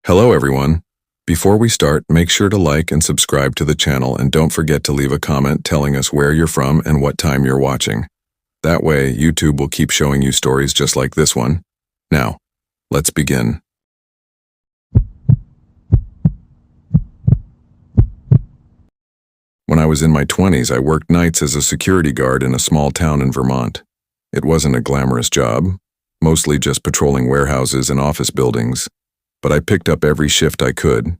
Hello everyone. Before we start, make sure to like and subscribe to the channel and don't forget to leave a comment telling us where you're from and what time you're watching. That way, YouTube will keep showing you stories just like this one. Now, let's begin. When I was in my 20s, I worked nights as a security guard in a small town in Vermont. It wasn't a glamorous job, mostly just patrolling warehouses and office buildings, but I picked up every shift I could.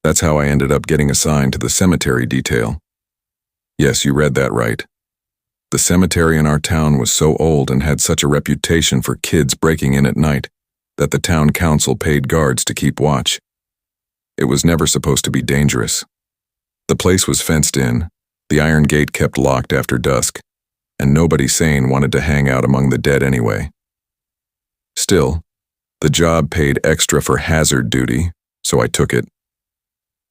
That's how I ended up getting assigned to the cemetery detail. Yes, you read that right. The cemetery in our town was so old and had such a reputation for kids breaking in at night that the town council paid guards to keep watch. It was never supposed to be dangerous. The place was fenced in, the iron gate kept locked after dusk, and nobody sane wanted to hang out among the dead anyway. Still, the job paid extra for hazard duty, so I took it.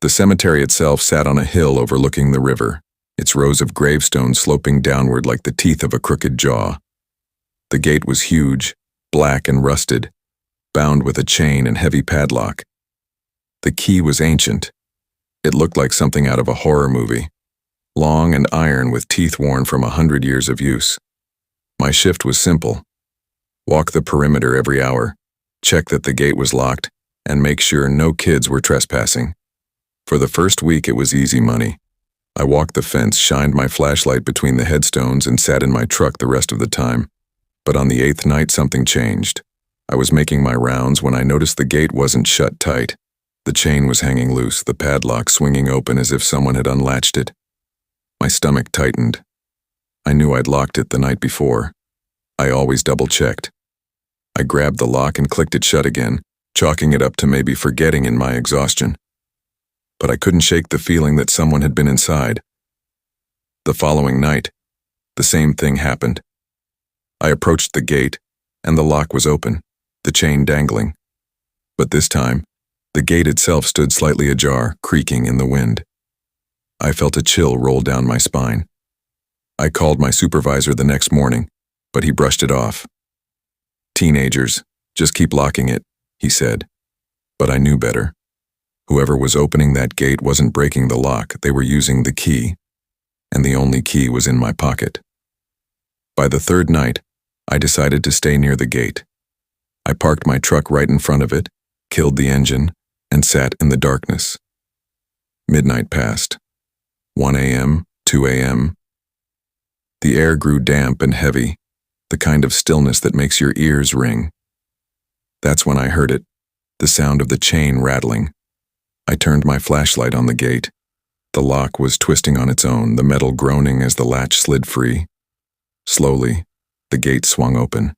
The cemetery itself sat on a hill overlooking the river, its rows of gravestones sloping downward like the teeth of a crooked jaw. The gate was huge, black and rusted, bound with a chain and heavy padlock. The key was ancient. It looked like something out of a horror movie, long and iron with teeth worn from 100 years of use. My shift was simple. Walk the perimeter every hour, check that the gate was locked, and make sure no kids were trespassing. For the first week, it was easy money. I walked the fence, shined my flashlight between the headstones, and sat in my truck the rest of the time. But on the 8th night, something changed. I was making my rounds when I noticed the gate wasn't shut tight. The chain was hanging loose, the padlock swinging open as if someone had unlatched it. My stomach tightened. I knew I'd locked it the night before. I always double-checked. I grabbed the lock and clicked it shut again, chalking it up to maybe forgetting in my exhaustion. But I couldn't shake the feeling that someone had been inside. The following night, the same thing happened. I approached the gate, and the lock was open, the chain dangling. But this time, the gate itself stood slightly ajar, creaking in the wind. I felt a chill roll down my spine. I called my supervisor the next morning, but he brushed it off. "Teenagers, just keep locking it," he said. But I knew better. Whoever was opening that gate wasn't breaking the lock, they were using the key, and the only key was in my pocket. By the 3rd night, I decided to stay near the gate. I parked my truck right in front of it, killed the engine, and sat in the darkness. Midnight passed. 1 a.m., 2 a.m. The air grew damp and heavy, the kind of stillness that makes your ears ring. That's when I heard it, the sound of the chain rattling. I turned my flashlight on the gate. The lock was twisting on its own, the metal groaning as the latch slid free. Slowly, the gate swung open.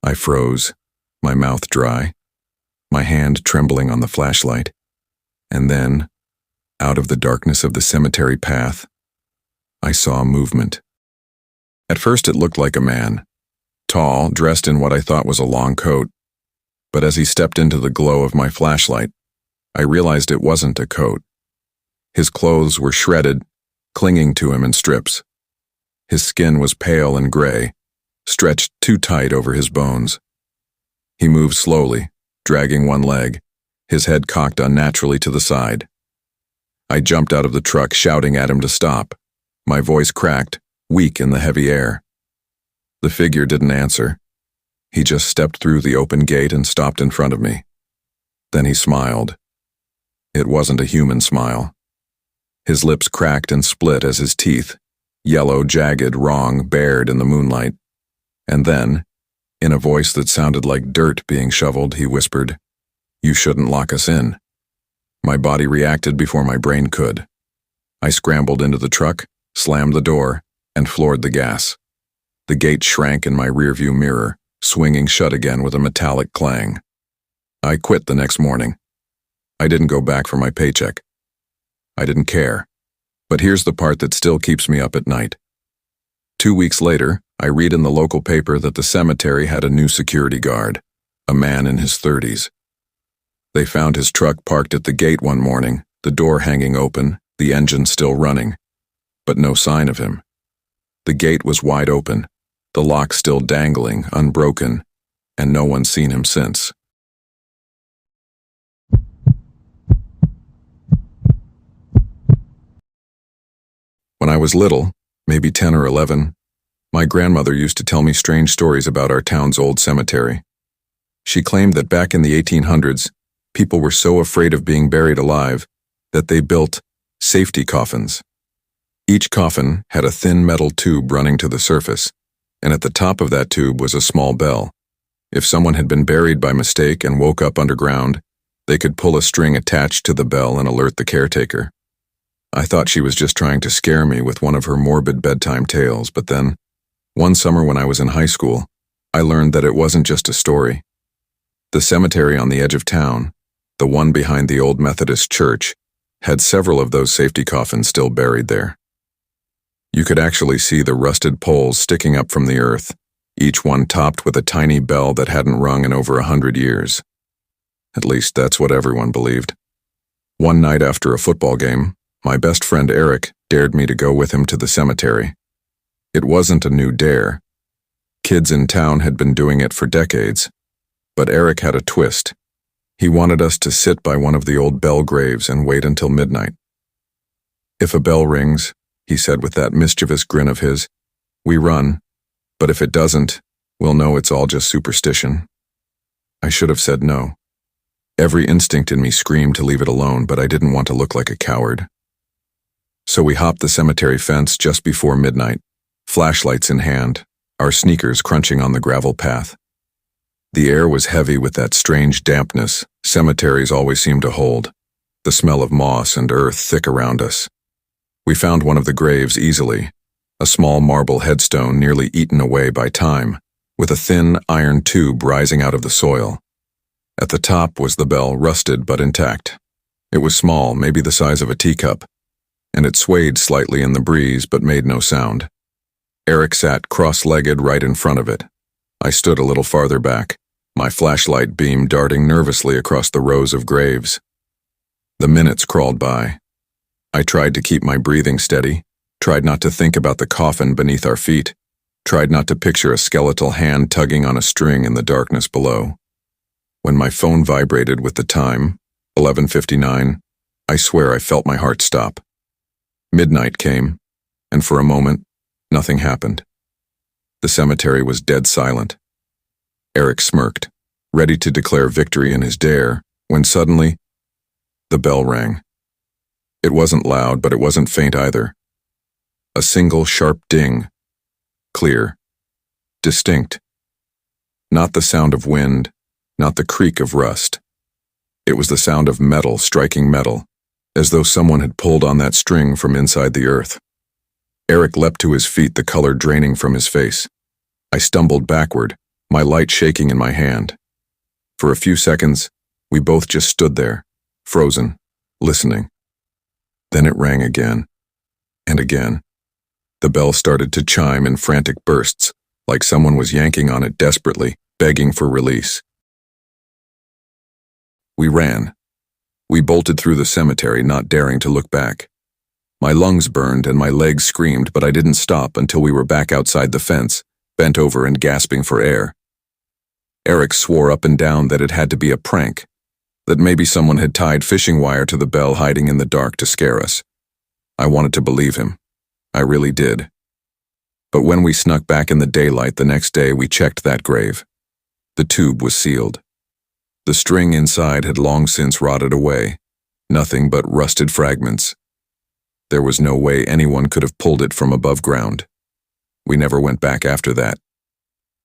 I froze, my mouth dry, my hand trembling on the flashlight. And then, out of the darkness of the cemetery path, I saw movement. At first it looked like a man, tall, dressed in what I thought was a long coat. But as he stepped into the glow of my flashlight, I realized it wasn't a coat. His clothes were shredded, clinging to him in strips. His skin was pale and gray, stretched too tight over his bones. He moved slowly, dragging one leg, his head cocked unnaturally to the side. I jumped out of the truck, shouting at him to stop. My voice cracked, weak in the heavy air. The figure didn't answer. He just stepped through the open gate and stopped in front of me. Then he smiled. It wasn't a human smile. His lips cracked and split as his teeth, yellow, jagged, wrong, bared in the moonlight. And then, in a voice that sounded like dirt being shoveled, he whispered, "You shouldn't lock us in." My body reacted before my brain could. I scrambled into the truck, slammed the door, and floored the gas. The gate shrank in my rearview mirror, swinging shut again with a metallic clang. I quit the next morning. I didn't go back for my paycheck. I didn't care. But here's the part that still keeps me up at night. 2 weeks later, I read in the local paper that the cemetery had a new security guard, a man in his 30s. They found his truck parked at the gate one morning, the door hanging open, the engine still running, but no sign of him. The gate was wide open, the lock still dangling, unbroken, and no one's seen him since. was little, maybe 10 or 11, my grandmother used to tell me strange stories about our town's old cemetery. She claimed that back in the 1800s, people were so afraid of being buried alive that they built safety coffins. Each coffin had a thin metal tube running to the surface, and at the top of that tube was a small bell. If someone had been buried by mistake and woke up underground, they could pull a string attached to the bell and alert the caretaker. I thought she was just trying to scare me with one of her morbid bedtime tales, but then, one summer when I was in high school, I learned that it wasn't just a story. The cemetery on the edge of town, the one behind the old Methodist church, had several of those safety coffins still buried there. You could actually see the rusted poles sticking up from the earth, each one topped with a tiny bell that hadn't rung in over 100 years. At least that's what everyone believed. One night after a football game, my best friend Eric dared me to go with him to the cemetery. It wasn't a new dare. Kids in town had been doing it for decades. But Eric had a twist. He wanted us to sit by one of the old bell graves and wait until midnight. If a bell rings, he said with that mischievous grin of his, we run, but if it doesn't, we'll know it's all just superstition. I should have said no. Every instinct in me screamed to leave it alone, but I didn't want to look like a coward. So we hopped the cemetery fence just before midnight, flashlights in hand, our sneakers crunching on the gravel path. The air was heavy with that strange dampness cemeteries always seem to hold, the smell of moss and earth thick around us. We found one of the graves easily, a small marble headstone nearly eaten away by time, with a thin iron tube rising out of the soil. At the top was the bell, rusted but intact. It was small, maybe the size of a teacup, and it swayed slightly in the breeze but made no sound. Eric sat cross-legged right in front of it. I stood a little farther back, my flashlight beam darting nervously across the rows of graves. The minutes crawled by. I tried to keep my breathing steady, tried not to think about the coffin beneath our feet, tried not to picture a skeletal hand tugging on a string in the darkness below. When my phone vibrated with the time, 11:59, I swear I felt my heart stop. Midnight came, and for a moment, nothing happened. The cemetery was dead silent. Eric smirked, ready to declare victory in his dare, when suddenly, the bell rang. It wasn't loud, but it wasn't faint either. A single sharp ding. Clear. Distinct. Not the sound of wind, not the creak of rust. It was the sound of metal striking metal, as though someone had pulled on that string from inside the earth. Eric leapt to his feet, the color draining from his face. I stumbled backward, my light shaking in my hand. For a few seconds, we both just stood there, frozen, listening. Then it rang again, and again. The bell started to chime in frantic bursts, like someone was yanking on it desperately, begging for release. We ran. We bolted through the cemetery, not daring to look back. My lungs burned and my legs screamed, but I didn't stop until we were back outside the fence, bent over and gasping for air. Eric swore up and down that it had to be a prank, that maybe someone had tied fishing wire to the bell hiding in the dark to scare us. I wanted to believe him. I really did. But when we snuck back in the daylight the next day, we checked that grave. The tube was sealed. The string inside had long since rotted away, nothing but rusted fragments. There was no way anyone could have pulled it from above ground. We never went back after that.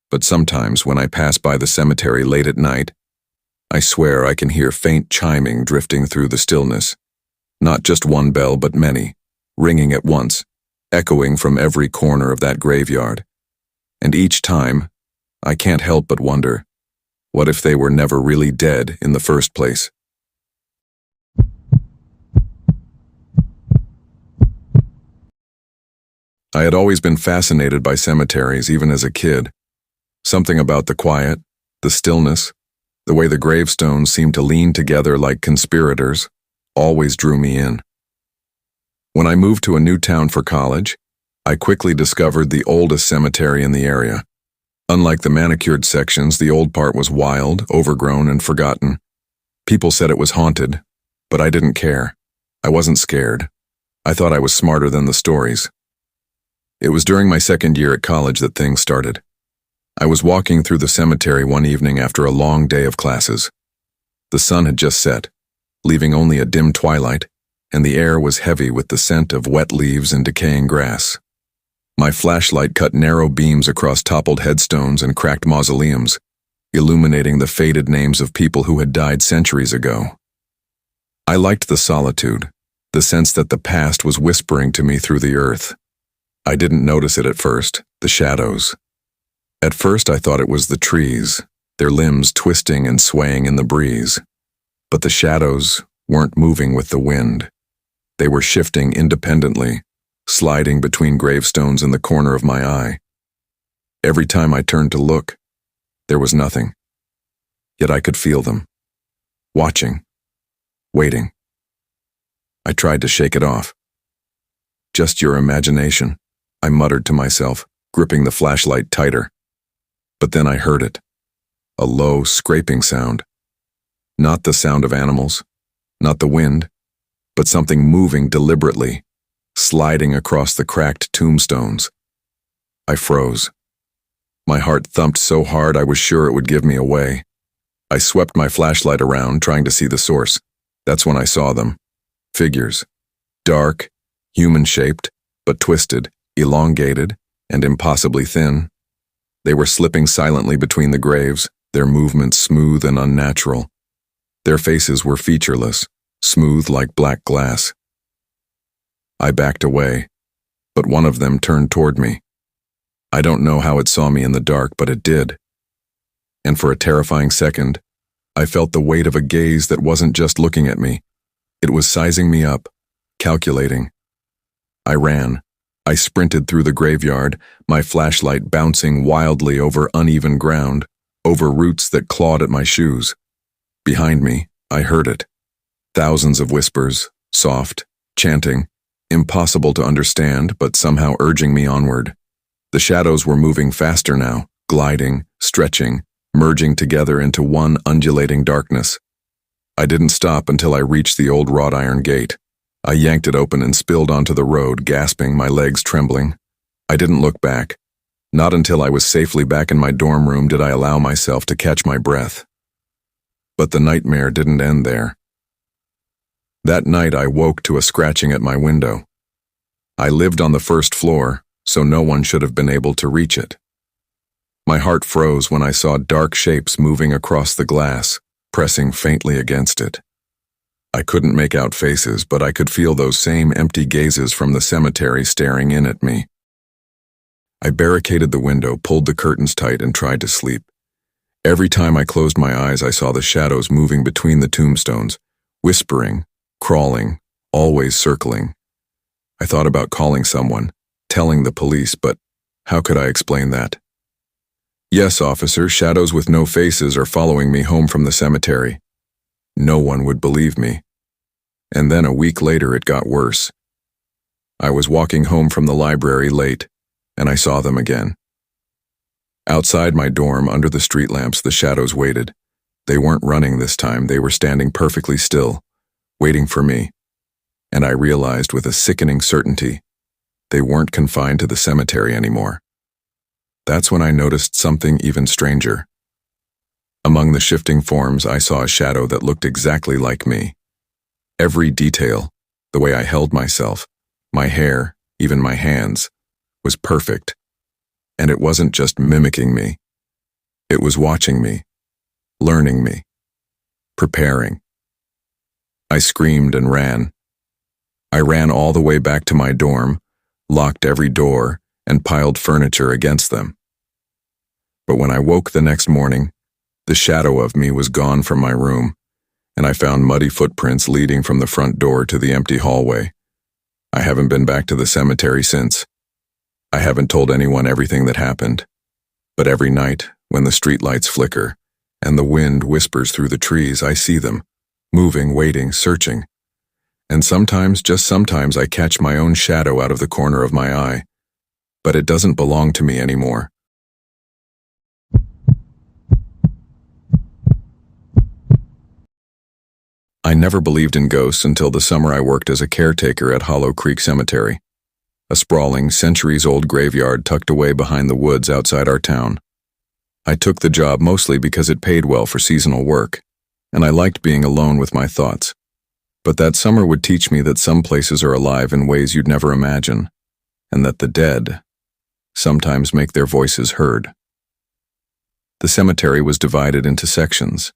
But sometimes when I pass by the cemetery late at night, I swear I can hear faint chiming drifting through the stillness. Not just one bell, but many, ringing at once, echoing from every corner of that graveyard. And each time, I can't help but wonder, what if they were never really dead in the first place? I had always been fascinated by cemeteries, even as a kid. Something about the quiet, the stillness, the way the gravestones seemed to lean together like conspirators, always drew me in. When I moved to a new town for college, I quickly discovered the oldest cemetery in the area. Unlike the manicured sections, the old part was wild, overgrown, and forgotten. People said it was haunted, but I didn't care. I wasn't scared. I thought I was smarter than the stories. It was during my second year at college that things started. I was walking through the cemetery one evening after a long day of classes. The sun had just set, leaving only a dim twilight, and the air was heavy with the scent of wet leaves and decaying grass. My flashlight cut narrow beams across toppled headstones and cracked mausoleums, illuminating the faded names of people who had died centuries ago. I liked the solitude, the sense that the past was whispering to me through the earth. I didn't notice it at first, the shadows. At first I thought it was the trees, their limbs twisting and swaying in the breeze. But the shadows weren't moving with the wind. They were shifting independently, sliding between gravestones in the corner of my eye. Every time I turned to look, there was nothing. Yet I could feel them. Watching. Waiting. I tried to shake it off. "Just your imagination," I muttered to myself, gripping the flashlight tighter. But then I heard it. A low, scraping sound. Not the sound of animals, not the wind, but something moving deliberately, sliding across the cracked tombstones. I froze. My heart thumped so hard I was sure it would give me away. I swept my flashlight around, trying to see the source. That's when I saw them. Figures. Dark, human-shaped, but twisted, elongated, and impossibly thin. They were slipping silently between the graves, their movements smooth and unnatural. Their faces were featureless, smooth like black glass. I backed away, but one of them turned toward me. I don't know how it saw me in the dark, but it did. And for a terrifying second, I felt the weight of a gaze that wasn't just looking at me. It was sizing me up, calculating. I ran. I sprinted through the graveyard, my flashlight bouncing wildly over uneven ground, over roots that clawed at my shoes. Behind me, I heard it. Thousands of whispers, soft, chanting, impossible to understand, but somehow urging me onward. The shadows were moving faster now, gliding, stretching, merging together into one undulating darkness. I didn't stop until I reached the old wrought iron gate. I yanked it open and spilled onto the road, gasping, my legs trembling. I didn't look back. Not until I was safely back in my dorm room did I allow myself to catch my breath. But the nightmare didn't end there. That night I woke to a scratching at my window. I lived on the first floor, so no one should have been able to reach it. My heart froze when I saw dark shapes moving across the glass, pressing faintly against it. I couldn't make out faces, but I could feel those same empty gazes from the cemetery staring in at me. I barricaded the window, pulled the curtains tight, and tried to sleep. Every time I closed my eyes, I saw the shadows moving between the tombstones, whispering, crawling, always circling. I thought about calling someone, telling the police, but how could I explain that? "Yes, officer, shadows with no faces are following me home from the cemetery." No one would believe me. And then a week later it got worse. I was walking home from the library late, and I saw them again. Outside my dorm, under the street lamps, the shadows waited. They weren't running this time, they were standing perfectly still, waiting for me. And I realized with a sickening certainty, they weren't confined to the cemetery anymore. That's when I noticed something even stranger. Among the shifting forms, I saw a shadow that looked exactly like me. Every detail, the way I held myself, my hair, even my hands, was perfect. And it wasn't just mimicking me. It was watching me, learning me, preparing. I screamed and ran. I ran all the way back to my dorm, locked every door, and piled furniture against them. But when I woke the next morning, the shadow of me was gone from my room, and I found muddy footprints leading from the front door to the empty hallway. I haven't been back to the cemetery since. I haven't told anyone everything that happened, but every night, when the streetlights flicker and the wind whispers through the trees, I see them, moving, waiting, searching. And sometimes, just sometimes, I catch my own shadow out of the corner of my eye, but it doesn't belong to me anymore. I never believed in ghosts until the summer I worked as a caretaker at Hollow Creek Cemetery. a sprawling, centuries-old graveyard tucked away behind the woods outside our town. I took the job mostly because it paid well for seasonal work, and I liked being alone with my thoughts. But that summer would teach me that some places are alive in ways you'd never imagine, and that the dead sometimes make their voices heard. The cemetery was divided into sections.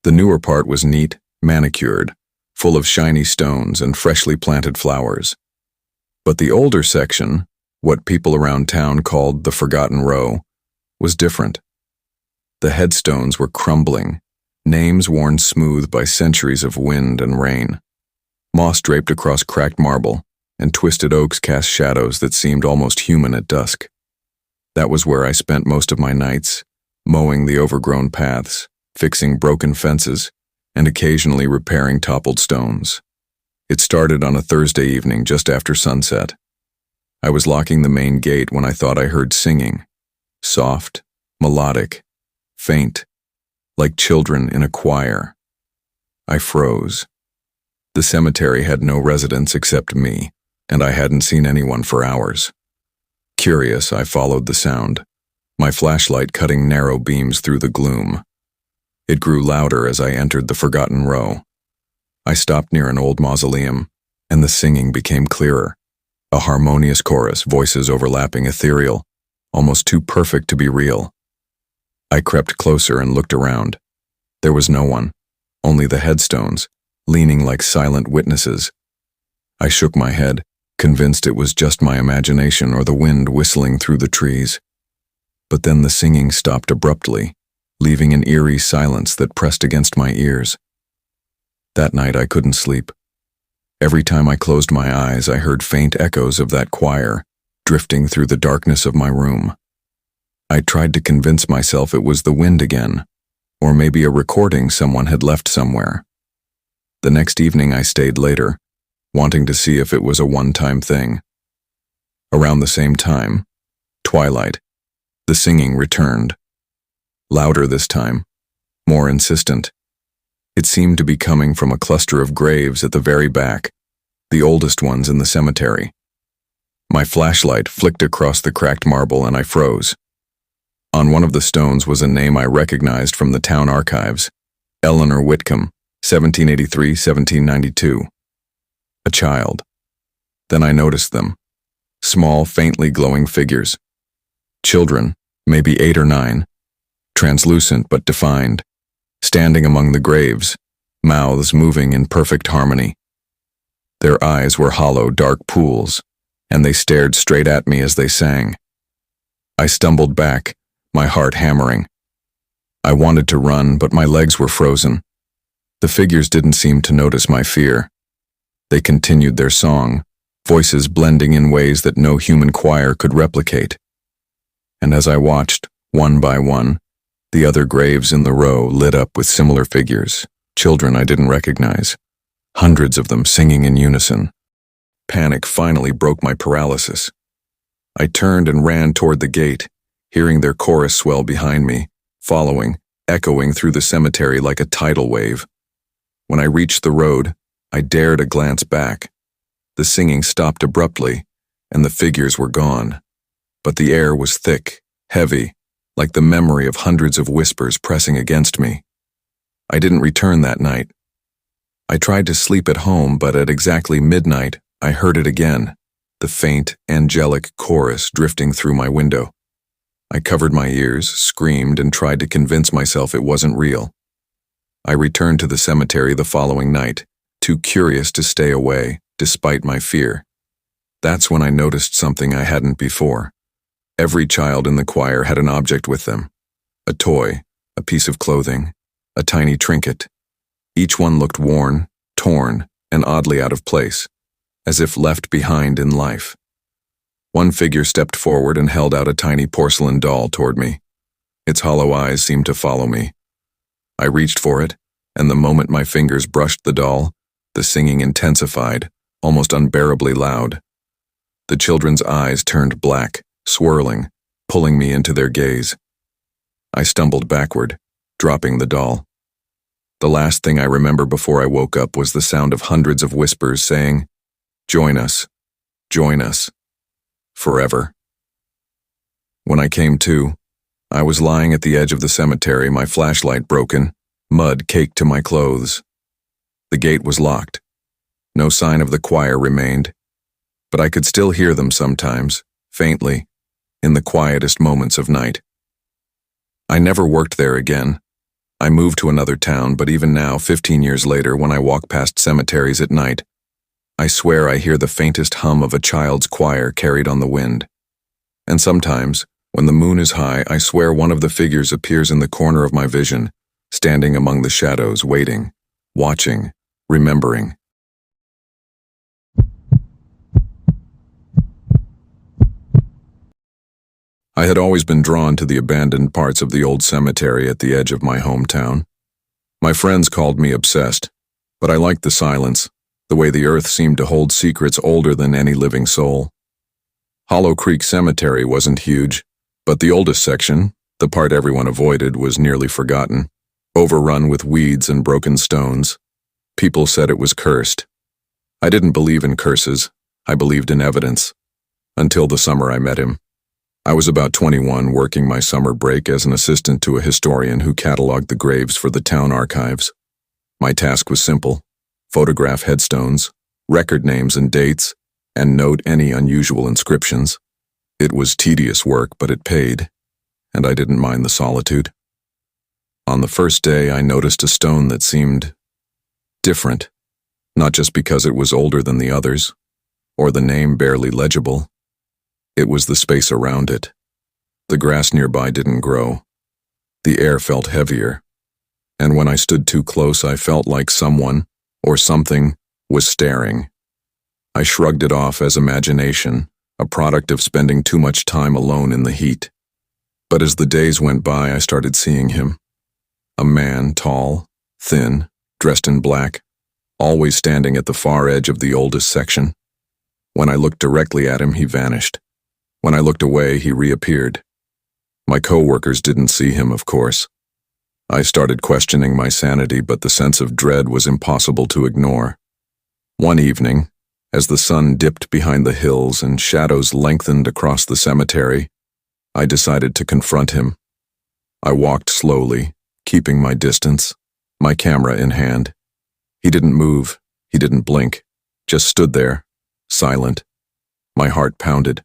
The newer part was neat, manicured, full of shiny stones and freshly planted flowers. But the older section, what people around town called the Forgotten Row, was different. The headstones were crumbling, names worn smooth by centuries of wind and rain. Moss draped across cracked marble, and twisted oaks cast shadows that seemed almost human at dusk. That was where I spent most of my nights, mowing the overgrown paths, fixing broken fences, and occasionally repairing toppled stones. It started on a Thursday evening just after sunset. I was locking the main gate when I thought I heard singing. Soft, melodic, faint, like children in a choir. I froze. The cemetery had no residents except me, and I hadn't seen anyone for hours. Curious, I followed the sound, my flashlight cutting narrow beams through the gloom. It grew louder as I entered the Forgotten Row. I stopped near an old mausoleum, and the singing became clearer. A harmonious chorus, voices overlapping, ethereal, almost too perfect to be real. I crept closer and looked around. There was no one, only the headstones, leaning like silent witnesses. I shook my head, convinced it was just my imagination or the wind whistling through the trees. But then the singing stopped abruptly, leaving an eerie silence that pressed against my ears. That night I couldn't sleep. Every time I closed my eyes, I heard faint echoes of that choir, drifting through the darkness of my room. I tried to convince myself it was the wind again, or maybe a recording someone had left somewhere. The next evening I stayed later, wanting to see if it was a one-time thing. Around the same time, twilight, the singing returned. Louder this time, more insistent. It seemed to be coming from a cluster of graves at the very back, the oldest ones in the cemetery. My flashlight flicked across the cracked marble and I froze. On one of the stones was a name I recognized from the town archives, Eleanor Whitcomb, 1783-1792. A child. Then I noticed them. Small, faintly glowing figures. Children, maybe 8 or 9, translucent but defined, standing among the graves, mouths moving in perfect harmony. Their eyes were hollow, dark pools, and they stared straight at me as they sang. I stumbled back, my heart hammering. I wanted to run, but my legs were frozen. The figures didn't seem to notice my fear. They continued their song, voices blending in ways that no human choir could replicate. And as I watched, one by one, the other graves in the row lit up with similar figures, children I didn't recognize, hundreds of them singing in unison. Panic finally broke my paralysis. I turned and ran toward the gate, hearing their chorus swell behind me, following, echoing through the cemetery like a tidal wave. When I reached the road, I dared a glance back. The singing stopped abruptly, and the figures were gone. But the air was thick, heavy, like the memory of hundreds of whispers pressing against me. I didn't return that night. I tried to sleep at home, but at exactly midnight, I heard it again, the faint, angelic chorus drifting through my window. I covered my ears, screamed, and tried to convince myself it wasn't real. I returned to the cemetery the following night, too curious to stay away, despite my fear. That's when I noticed something I hadn't before. Every child in the choir had an object with them. A toy, a piece of clothing, a tiny trinket. Each one looked worn, torn, and oddly out of place, as if left behind in life. One figure stepped forward and held out a tiny porcelain doll toward me. Its hollow eyes seemed to follow me. I reached for it, and the moment my fingers brushed the doll, the singing intensified, almost unbearably loud. The children's eyes turned black, swirling, pulling me into their gaze. I stumbled backward, dropping the doll. The last thing I remember before I woke up was the sound of hundreds of whispers saying, "Join us, join us." Forever. When I came to, I was lying at the edge of the cemetery, my flashlight broken, mud caked to my clothes. The gate was locked. No sign of the choir remained, but I could still hear them sometimes, faintly, in the quietest moments of night. I never worked there again. I moved to another town, but even now, 15 years later, when I walk past cemeteries at night, I swear I hear the faintest hum of a child's choir carried on the wind. And sometimes, when the moon is high, I swear one of the figures appears in the corner of my vision, standing among the shadows, waiting, watching, remembering. I had always been drawn to the abandoned parts of the old cemetery at the edge of my hometown. My friends called me obsessed, but I liked the silence, the way the earth seemed to hold secrets older than any living soul. Hollow Creek Cemetery wasn't huge, but the oldest section, the part everyone avoided, was nearly forgotten, overrun with weeds and broken stones. People said it was cursed. I didn't believe in curses. I believed in evidence. Until the summer I met him. I was about 21, working my summer break as an assistant to a historian who cataloged the graves for the town archives. My task was simple: photograph headstones, record names and dates, and note any unusual inscriptions. It was tedious work, but it paid, and I didn't mind the solitude. On the first day, I noticed a stone that seemed different, not just because it was older than the others, or the name barely legible. It was the space around it. The grass nearby didn't grow. The air felt heavier, and when I stood too close, I felt like someone, or something, was staring. I shrugged it off as imagination, a product of spending too much time alone in the heat. But as the days went by, I started seeing him. A man, tall, thin, dressed in black, always standing at the far edge of the oldest section. When I looked directly at him, he vanished. When I looked away, he reappeared. My co-workers didn't see him, of course. I started questioning my sanity, but the sense of dread was impossible to ignore. One evening, as the sun dipped behind the hills and shadows lengthened across the cemetery, I decided to confront him. I walked slowly, keeping my distance, my camera in hand. He didn't move, he didn't blink, just stood there, silent. My heart pounded.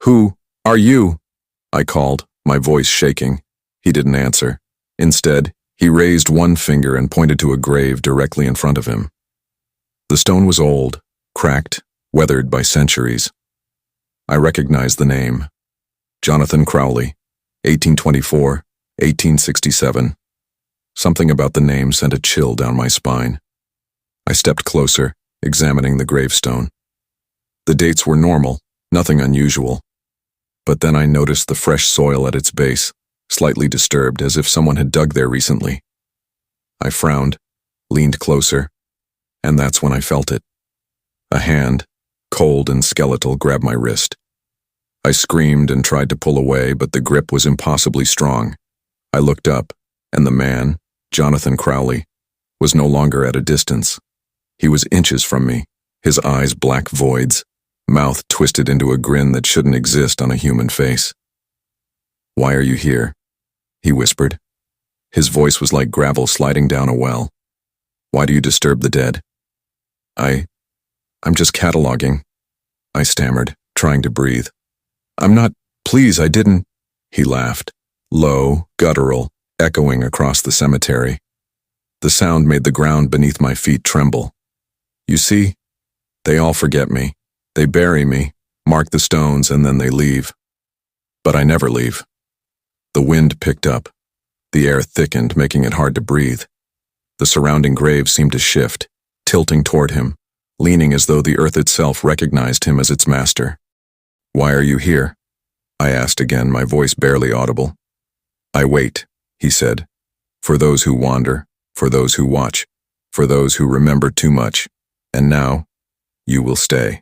"Who are you?" I called, my voice shaking. He didn't answer. Instead, he raised one finger and pointed to a grave directly in front of him. The stone was old, cracked, weathered by centuries. I recognized the name. Jonathan Crowley, 1824, 1867. Something about the name sent a chill down my spine. I stepped closer, examining the gravestone. The dates were normal, nothing unusual. But then I noticed the fresh soil at its base, slightly disturbed, as if someone had dug there recently. I frowned, leaned closer, and that's when I felt it. A hand, cold and skeletal, grabbed my wrist. I screamed and tried to pull away, but the grip was impossibly strong. I looked up, and the man, Jonathan Crowley, was no longer at a distance. He was inches from me, his eyes black voids, mouth twisted into a grin that shouldn't exist on a human face. "Why are you here?" he whispered. His voice was like gravel sliding down a well. "Why do you disturb the dead?" I'm just cataloging," I stammered, trying to breathe. "I'm not, please, I didn't." He laughed, low, guttural, echoing across the cemetery. The sound made the ground beneath my feet tremble. "You see, they all forget me. They bury me, mark the stones, and then they leave. But I never leave." The wind picked up. The air thickened, making it hard to breathe. The surrounding graves seemed to shift, tilting toward him, leaning as though the earth itself recognized him as its master. "Why are you here?" I asked again, my voice barely audible. "I wait," he said, "for those who wander, for those who watch, for those who remember too much, and now, you will stay."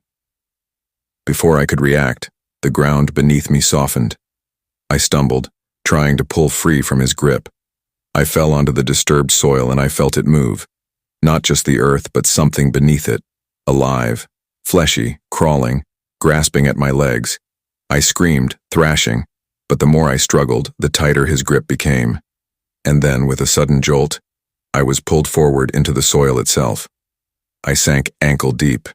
Before I could react, the ground beneath me softened. I stumbled, trying to pull free from his grip. I fell onto the disturbed soil and I felt it move. Not just the earth, but something beneath it. Alive, fleshy, crawling, grasping at my legs. I screamed, thrashing, but the more I struggled, the tighter his grip became. And then, with a sudden jolt, I was pulled forward into the soil itself. I sank ankle deep.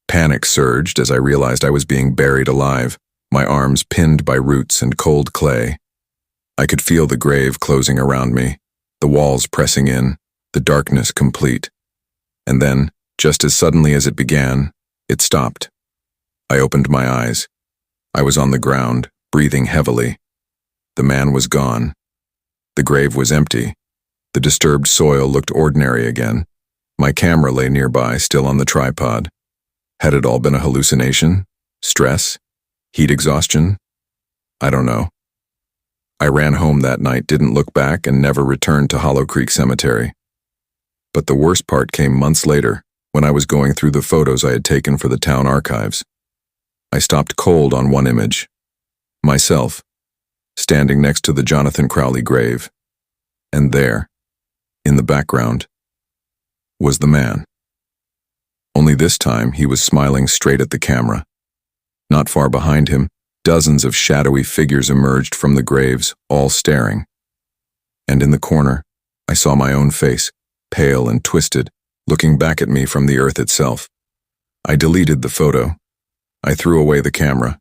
Panic surged as I realized I was being buried alive, my arms pinned by roots and cold clay. I could feel the grave closing around me, the walls pressing in, the darkness complete. And then, just as suddenly as it began, it stopped. I opened my eyes. I was on the ground, breathing heavily. The man was gone. The grave was empty. The disturbed soil looked ordinary again. My camera lay nearby, still on the tripod. Had it all been a hallucination? Stress? Heat exhaustion? I don't know. I ran home that night, didn't look back, and never returned to Hollow Creek Cemetery. But the worst part came months later, when I was going through the photos I had taken for the town archives. I stopped cold on one image. Myself, standing next to the Jonathan Crowley grave. And there, in the background, was the man. Only this time he was smiling straight at the camera. Not far behind him, dozens of shadowy figures emerged from the graves, all staring. And in the corner, I saw my own face, pale and twisted, looking back at me from the earth itself. I deleted the photo. I threw away the camera.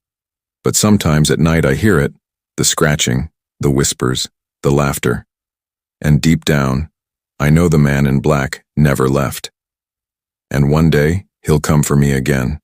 But sometimes at night I hear it, the scratching, the whispers, the laughter. And deep down, I know the man in black never left. And one day, he'll come for me again.